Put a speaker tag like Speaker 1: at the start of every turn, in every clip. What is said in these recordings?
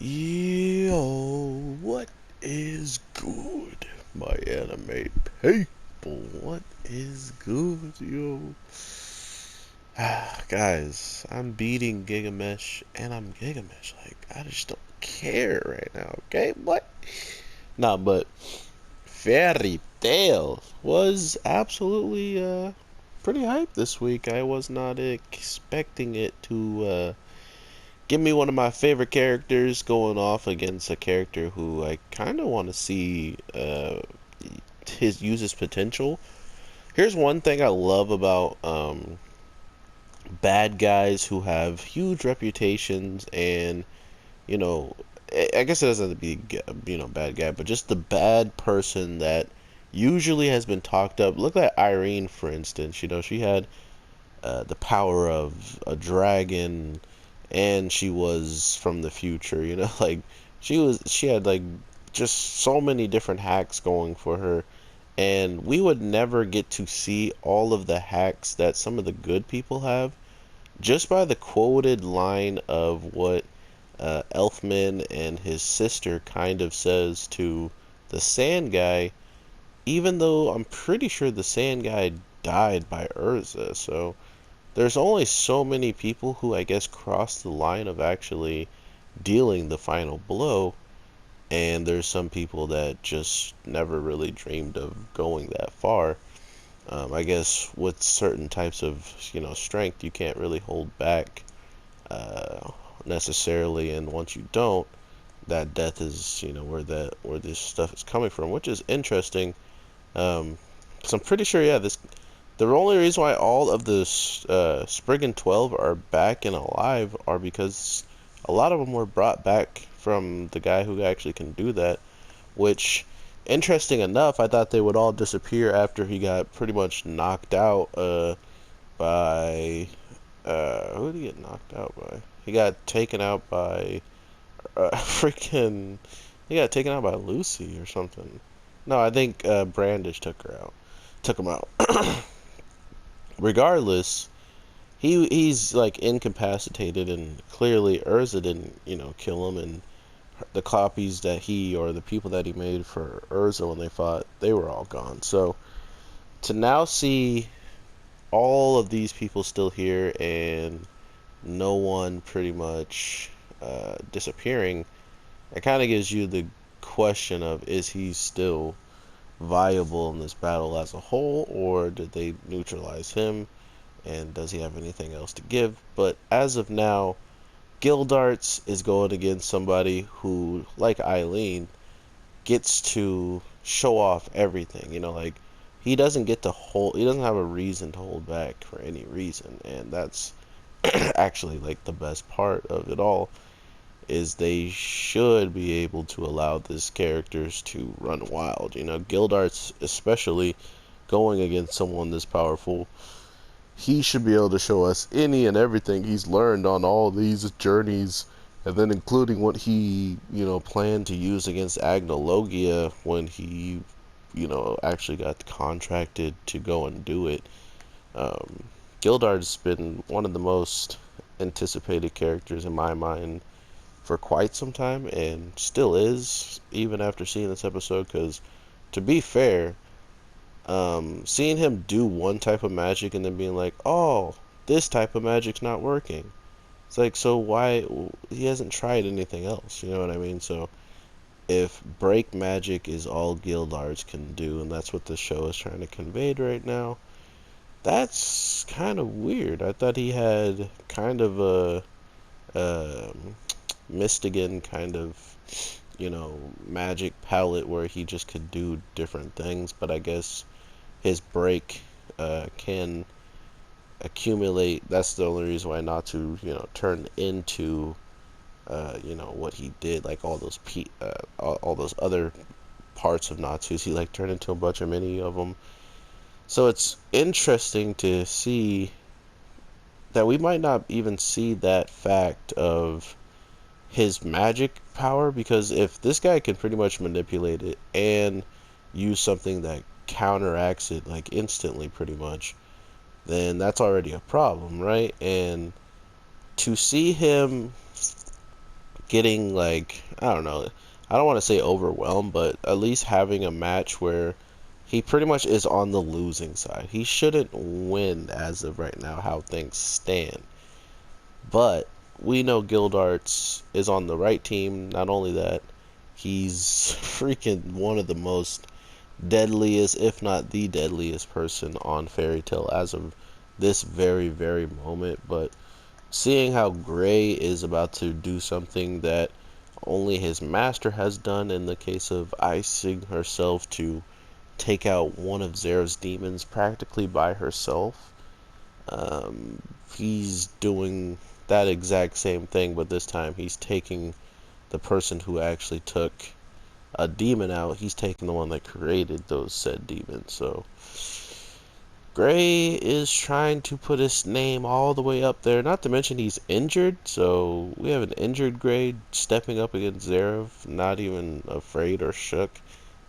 Speaker 1: Yo, what is good, my anime people? What is good, yo? Guys, I'm beating Gigamesh, and I'm Gigamesh. Like, I just don't care right now, okay? What? Nah, but Fairy Tail was absolutely, pretty hyped this week. I was not expecting it to, give me one of my favorite characters going off against a character who I kind of want to see use his potential. Here's one thing I love about bad guys who have huge reputations, and you know, I guess it doesn't have to be bad guy, but just the bad person that usually has been talked up. Look at Irene, for instance. She had the power of a dragon, and she was from the future. Like she had like just so many different hacks going for her, and we would never get to see all of the hacks that some of the good people have just by the quoted line of what Elfman and his sister kind of says to the sand guy, even though I'm pretty sure the sand guy died by Urza. So there's only so many people who I guess cross the line of actually dealing the final blow, and there's some people that just never really dreamed of going that far. I guess with certain types of strength, you can't really hold back uh, necessarily, and once you don't, that death is where this stuff is coming from, which is interesting. So I'm pretty sure, yeah, this the only reason why all of the Spriggan 12 are back and alive are because a lot of them were brought back from the guy who actually can do that. Which, interesting enough, I thought they would all disappear after he got pretty much knocked out by who did he get knocked out by? He got taken out by freaking. He got taken out by Lucy or something. No, I think Brandish took him out. Regardless, he's like incapacitated, and clearly Urza didn't kill him, and the copies that he or the people that he made for Urza when they fought, they were all gone. So to now see all of these people still here and no one pretty much disappearing, it kind of gives you the question of, is he still viable in this battle as a whole, or did they neutralize him, and does he have anything else to give? But as of now, Gildarts is going against somebody who, like Eileen, gets to show off everything. Like he doesn't have a reason to hold back for any reason, and that's actually like the best part of it all, is they should be able to allow these characters to run wild. Gildarts especially going against someone this powerful, he should be able to show us any and everything he's learned on all these journeys, and then including what he, planned to use against Agnologia when he, actually got contracted to go and do it. Um, Gildart's been one of the most anticipated characters in my mind for quite some time, and still is, even after seeing this episode, because, to be fair, seeing him do one type of magic and then being like, oh, this type of magic's not working. It's like, so why he hasn't tried anything else? You know what I mean? So if break magic is all Gildarts can do, and that's what the show is trying to convey right now, that's kind of weird. I thought he had kind of a Mystigan kind of magic palette where he just could do different things, but I guess his break can accumulate. That's the only reason why not to turn into what he did, like all those all those other parts of Natsu's. He like turned into a bunch of many of them. So it's interesting to see that we might not even see that fact of his magic power, because if this guy can pretty much manipulate it and use something that counteracts it like instantly pretty much, then that's already a problem, right? And to see him getting like, I don't know, I don't want to say overwhelmed, but at least having a match where he pretty much is on the losing side. He shouldn't win as of right now, how things stand. But we know Gildarts is on the right team. Not only that, he's freaking one of the most deadliest, if not the deadliest person on Fairy Tail as of this very, very moment. But seeing how Gray is about to do something that only his master has done in the case of icing herself to take out one of Zera's demons practically by herself. He's doing that exact same thing, but this time he's taking the person who actually took a demon out. He's taking the one that created those said demons. So Gray is trying to put his name all the way up there. Not to mention he's injured, so we have an injured Gray stepping up against Zera, not even afraid or shook.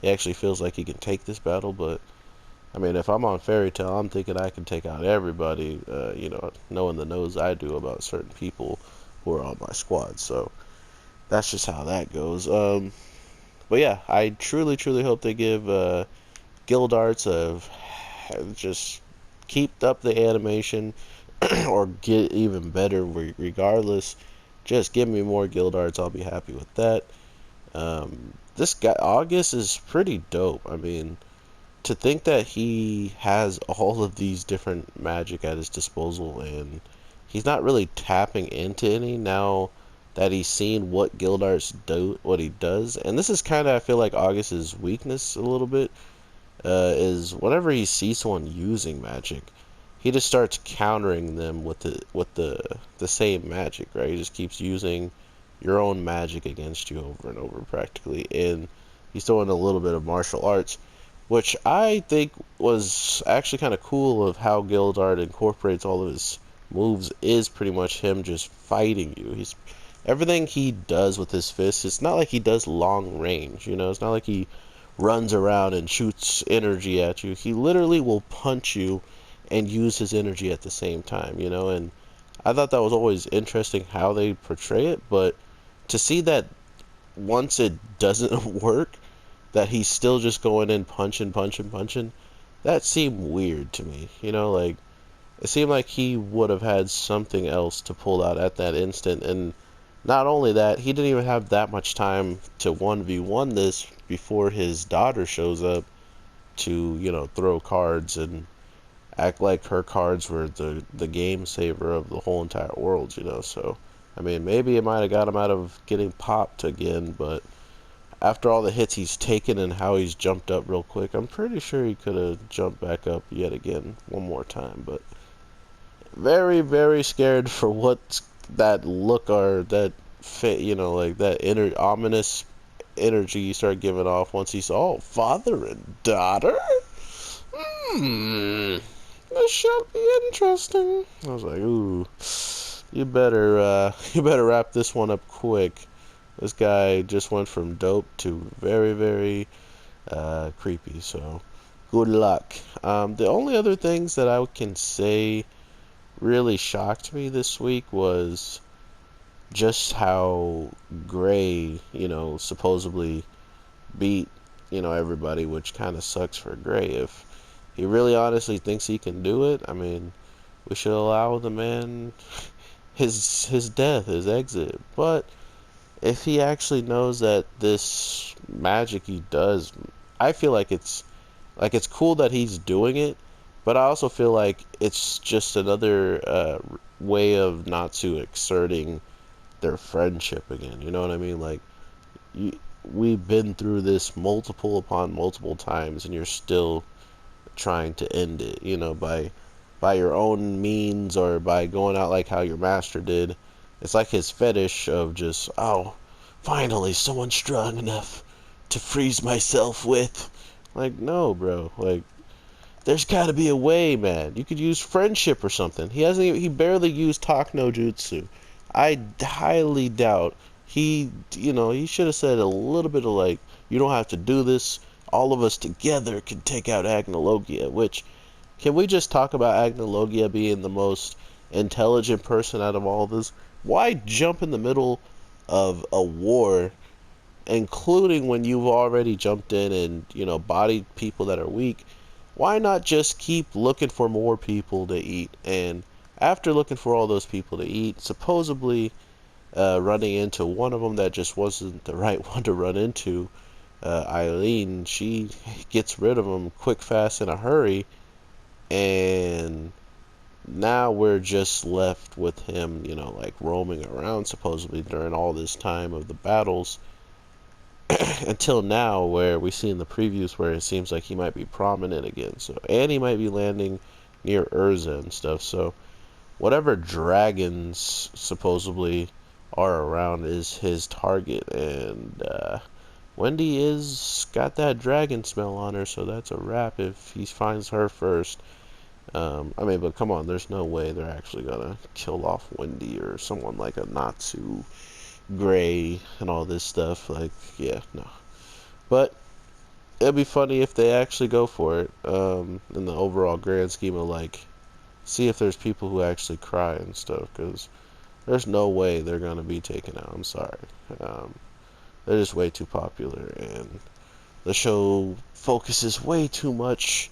Speaker 1: He actually feels like he can take this battle, but I mean, if I'm on Fairy Tail, I'm thinking I can take out everybody, knowing the nose I do about certain people who are on my squad. So that's just how that goes. But yeah, I truly, truly hope they give Gildarts just keep up the animation or get even better regardless. Just give me more Gildarts. I'll be happy with that. This guy, August, is pretty dope. I mean, to think that he has all of these different magic at his disposal and he's not really tapping into any now that he's seen what Gildarts do, what he does. And this is kind of, I feel like, August's weakness a little bit, is whenever he sees someone using magic, he just starts countering them with the same magic, right? He just keeps using your own magic against you over and over practically, and he's throwing a little bit of martial arts, which I think was actually kind of cool of how Gildart incorporates all of his moves is pretty much him just fighting you. He's everything he does with his fists, it's not like he does long range, it's not like he runs around and shoots energy at you. He literally will punch you and use his energy at the same time, and I thought that was always interesting how they portray it, but to see that once it doesn't work, that he's still just going in punching, that seemed weird to me. Like, it seemed like he would have had something else to pull out at that instant. And not only that, he didn't even have that much time to 1v1 this before his daughter shows up to, throw cards and act like her cards were the game saver of the whole entire world. So, I mean, maybe it might have got him out of getting popped again, but after all the hits he's taken and how he's jumped up real quick, I'm pretty sure he could have jumped back up yet again one more time. But very, very scared for what that look or that fit, like that ominous energy you start giving off once he saw father and daughter. This should be interesting. I was like, ooh, you better wrap this one up quick. This guy just went from dope to very, very creepy. So, good luck. The only other things that I can say really shocked me this week was just how Gray, supposedly beat, everybody, which kind of sucks for Gray. If he really honestly thinks he can do it, I mean, we should allow the man his death, his exit. But if he actually knows that this magic he does, I feel like it's cool that he's doing it, but I also feel like it's just another way of Natsu exerting their friendship again. You know what I mean? Like, we've been through this multiple upon multiple times, and you're still trying to end it. By your own means or by going out like how your master did. It's like his fetish of just, oh, finally someone strong enough to freeze myself with. Like, no, bro. Like, there's got to be a way, man. You could use friendship or something. He barely used talk no jutsu. I highly doubt he should have said a little bit of like, you don't have to do this. All of us together can take out Agnologia, which, can we just talk about Agnologia being the most intelligent person out of all of this? Why jump in the middle of a war, including when you've already jumped in and, bodied people that are weak. Why not just keep looking for more people to eat? And after looking for all those people to eat, supposedly running into one of them that just wasn't the right one to run into, Eileen, she gets rid of him quick, fast, in a hurry, and now we're just left with him, like roaming around supposedly during all this time of the battles until now, where we see in the previews where it seems like he might be prominent again. So, and he might be landing near Urza and stuff. So, whatever dragons supposedly are around is his target, and Wendy is got that dragon smell on her, so that's a wrap if he finds her first. I mean, but come on, there's no way they're actually gonna kill off Wendy or someone like a Natsu, Gray, and all this stuff. Like, yeah, no. But it'd be funny if they actually go for it. In the overall grand scheme of like, see if there's people who actually cry and stuff, because there's no way they're gonna be taken out. I'm sorry. Um, they're just way too popular, and the show focuses way too much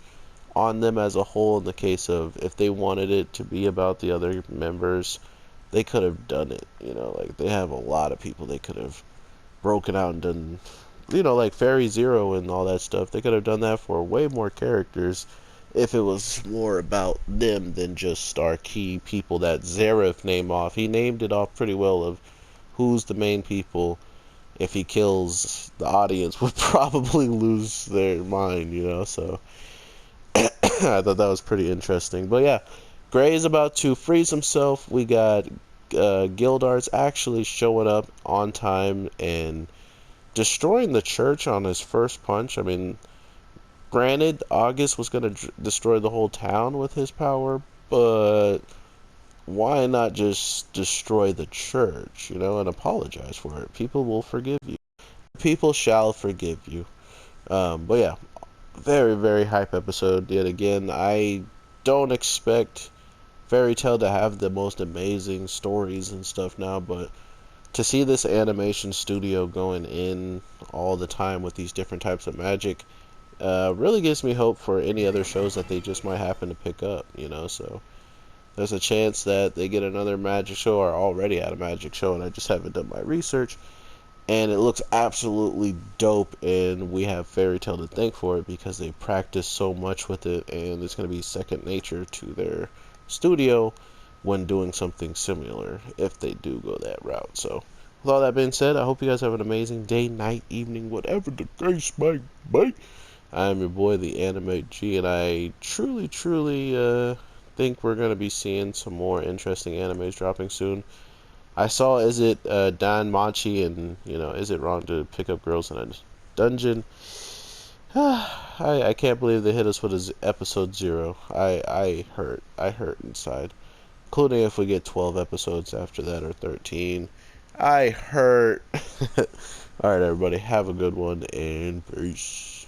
Speaker 1: on them as a whole. In the case of, if they wanted it to be about the other members, they could have done it. Like, they have a lot of people they could have broken out and done, like Fairy Zero and all that stuff. They could have done that for way more characters if it was more about them than just our key people that Zareth named off. He named it off pretty well of who's the main people. If he kills, the audience would probably lose their mind, so I thought that was pretty interesting. But yeah, Gray is about to freeze himself. We got Gildart's actually showing up on time and destroying the church on his first punch. I mean, granted, August was going to destroy the whole town with his power, but why not just destroy the church, and apologize for it? People will forgive you. People shall forgive you. But yeah, very, very hype episode. Yet again, I don't expect Fairy Tail to have the most amazing stories and stuff now, but to see this animation studio going in all the time with these different types of magic really gives me hope for any other shows that they just might happen to pick up, so there's a chance that they get another magic show, or already had a magic show and I just haven't done my research, and it looks absolutely dope, and we have Fairy Tail to thank for it because they practice so much with it, and it's going to be second nature to their studio when doing something similar if they do go that route. So with all that being said, I hope you guys have an amazing day, night, evening, whatever the case might be. I'm your boy, the Anime G, and I truly, truly think we're going to be seeing some more interesting animes dropping soon. I saw, is it Dan Machi, and, is it wrong to pick up girls in a dungeon? I can't believe they hit us with his episode 0. I hurt inside. Including if we get 12 episodes after that, or 13. I hurt. Alright, everybody, have a good one, and peace.